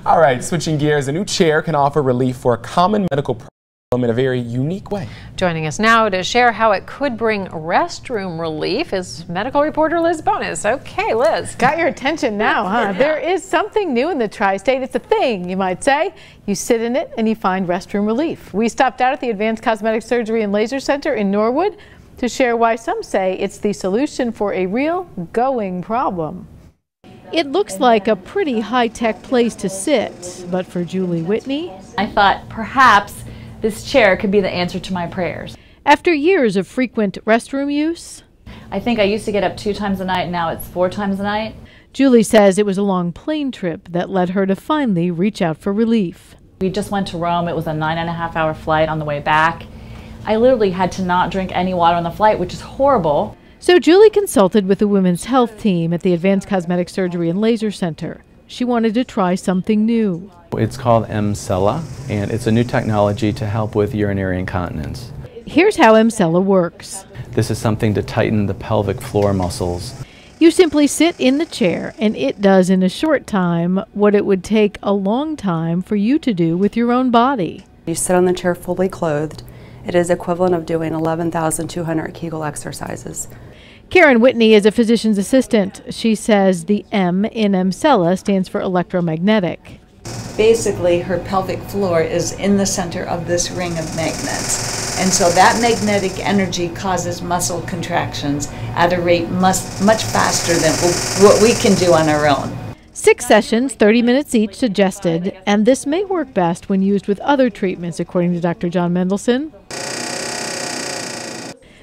All right, switching gears, a new chair can offer relief for a common medical problem in a very unique way. Joining us now to share how it could bring restroom relief is medical reporter Liz Bonis. Okay, Liz. Got your attention now, huh? There is something new in the tri-state. It's a thing, you might say. You sit in it and you find restroom relief. We stopped out at the Advanced Cosmetic Surgery and Laser Center in Norwood to share why some say it's the solution for a real going problem. It looks like a pretty high-tech place to sit, but for Julie Whitney, I thought perhaps this chair could be the answer to my prayers. After years of frequent restroom use, I think I used to get up 2 times a night, now it's 4 times a night. Julie says it was a long plane trip that led her to finally reach out for relief. We just went to Rome. It was a 9.5-hour flight on the way back. I literally had to not drink any water on the flight, which is horrible. So Julie consulted with the women's health team at the Advanced Cosmetic Surgery and Laser Center. She wanted to try something new. It's called Emsella, and it's a new technology to help with urinary incontinence. Here's how Emsella works. This is something to tighten the pelvic floor muscles. You simply sit in the chair, and it does in a short time what it would take a long time for you to do with your own body. You sit on the chair fully clothed. It is equivalent of doing 11,200 Kegel exercises. Karen Whitney is a physician's assistant. She says the M in Emsella stands for electromagnetic. Basically, her pelvic floor is in the center of this ring of magnets. And so that magnetic energy causes muscle contractions at a rate much faster than what we can do on our own. 6 sessions, 30 minutes each suggested, and this may work best when used with other treatments, according to Dr. John Mendelsohn.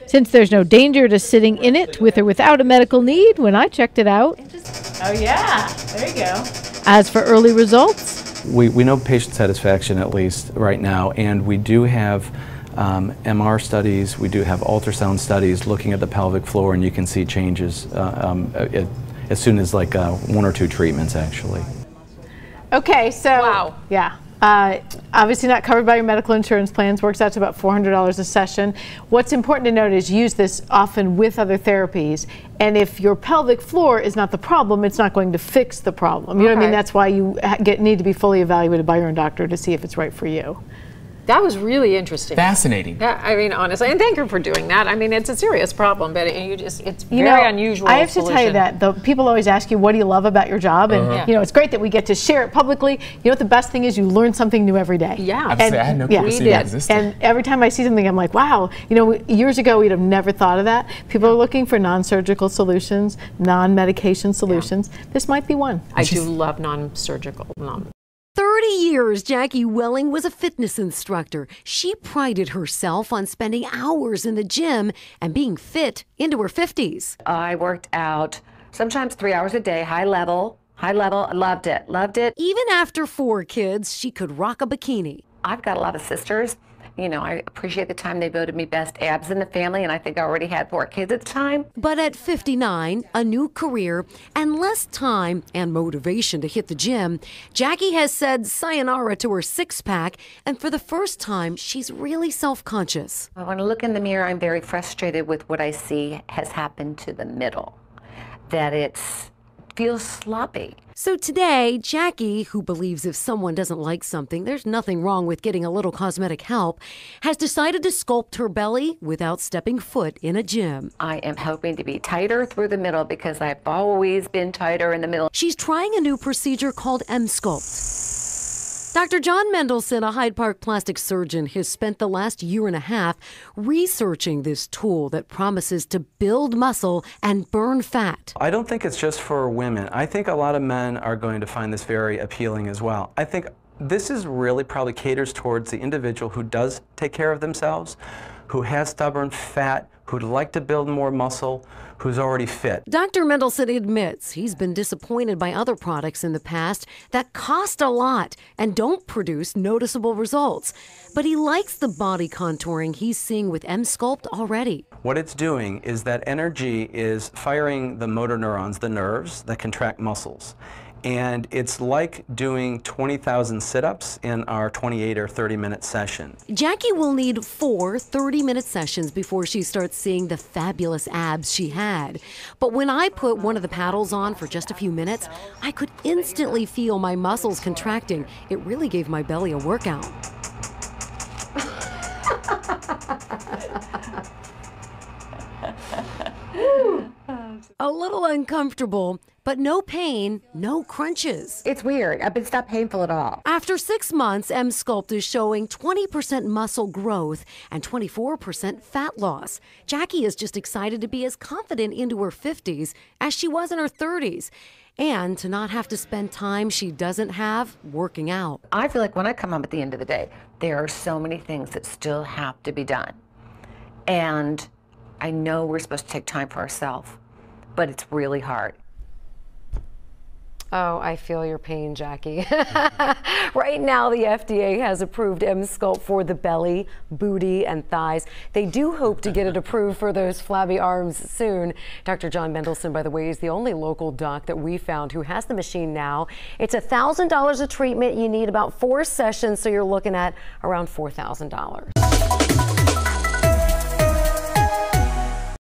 Since there's no danger to sitting in it with or without a medical need, when I checked it out. Oh yeah, there you go. As for early results, We know patient satisfaction, at least right now, and we do have MR studies, we do have ultrasound studies looking at the pelvic floor, and you can see changes as soon as like 1 or 2 treatments, actually. okay, so Wow. yeah. Obviously not covered by your medical insurance plans, works out to about $400 a session. What's important to note is use this often with other therapies, and if your pelvic floor is not the problem, it's not going to fix the problem. You know what I mean? That's why you need to be fully evaluated by your own doctor to see if it's right for you. That was really interesting. Fascinating. Yeah, I mean, honestly, and thank you for doing that. I mean, it's a serious problem, but it's very unusual. I have to tell you that people always ask you, what do you love about your job? And you know, it's great that we get to share it publicly. You know what the best thing is? You learn something new every day. Yeah. I had no clue that existed. And every time I see something, I'm like, wow. You know, years ago, we'd have never thought of that. People are looking for non-surgical solutions, non-medication solutions. This might be one. I do love non-surgical. 30 years, Jackie Welling was a fitness instructor. She prided herself on spending hours in the gym and being fit into her 50s. I worked out sometimes 3 hours a day, high level, loved it. Even after 4 kids, she could rock a bikini. I've got a lot of sisters. You know, I appreciate the time they voted me best abs in the family, and I think I already had 4 kids at the time. But at 59, a new career, and less time and motivation to hit the gym, Jackie has said sayonara to her 6-pack, and for the first time, she's really self-conscious. When I look in the mirror, I'm very frustrated with what I see has happened to the middle, that it feels sloppy. So today, Jackie, who believes if someone doesn't like something, there's nothing wrong with getting a little cosmetic help, has decided to sculpt her belly without stepping foot in a gym. I am hoping to be tighter through the middle because I've always been tighter in the middle. She's trying a new procedure called Emsculpt. Dr. John Mendelsohn, a Hyde Park plastic surgeon, has spent the last 1.5 years researching this tool that promises to build muscle and burn fat. I don't think it's just for women. I think a lot of men are going to find this very appealing as well. I think this is really probably caters towards the individual who does take care of themselves, who has stubborn fat, who'd like to build more muscle, who's already fit. Dr. Mendelsohn admits he's been disappointed by other products in the past that cost a lot and don't produce noticeable results. But he likes the body contouring he's seeing with Emsculpt already. What it's doing is that energy is firing the motor neurons, the nerves that contract muscles. And it's like doing 20,000 sit-ups in our 28 or 30-minute sessions. Jackie will need 4 30-minute sessions before she starts seeing the fabulous abs she had. But when I put one of the paddles on for just a few minutes, I could instantly feel my muscles contracting. It really gave my belly a workout. A little uncomfortable, but no pain, no crunches. It's weird, but it's not painful at all. After 6 months, Emsculpt is showing 20% muscle growth and 24% fat loss. Jackie is just excited to be as confident into her 50s as she was in her 30s, and to not have to spend time she doesn't have working out. I feel like when I come home at the end of the day, there are so many things that still have to be done. And I know we're supposed to take time for ourselves, but it's really hard. Oh, I feel your pain, Jackie. Right now, the FDA has approved Emsculpt for the belly, booty, and thighs. They do hope to get it approved for those flabby arms soon. Dr. John Mendelsohn, by the way, is the only local doc that we found who has the machine now. It's $1,000 a treatment. You need about 4 sessions, so you're looking at around $4,000.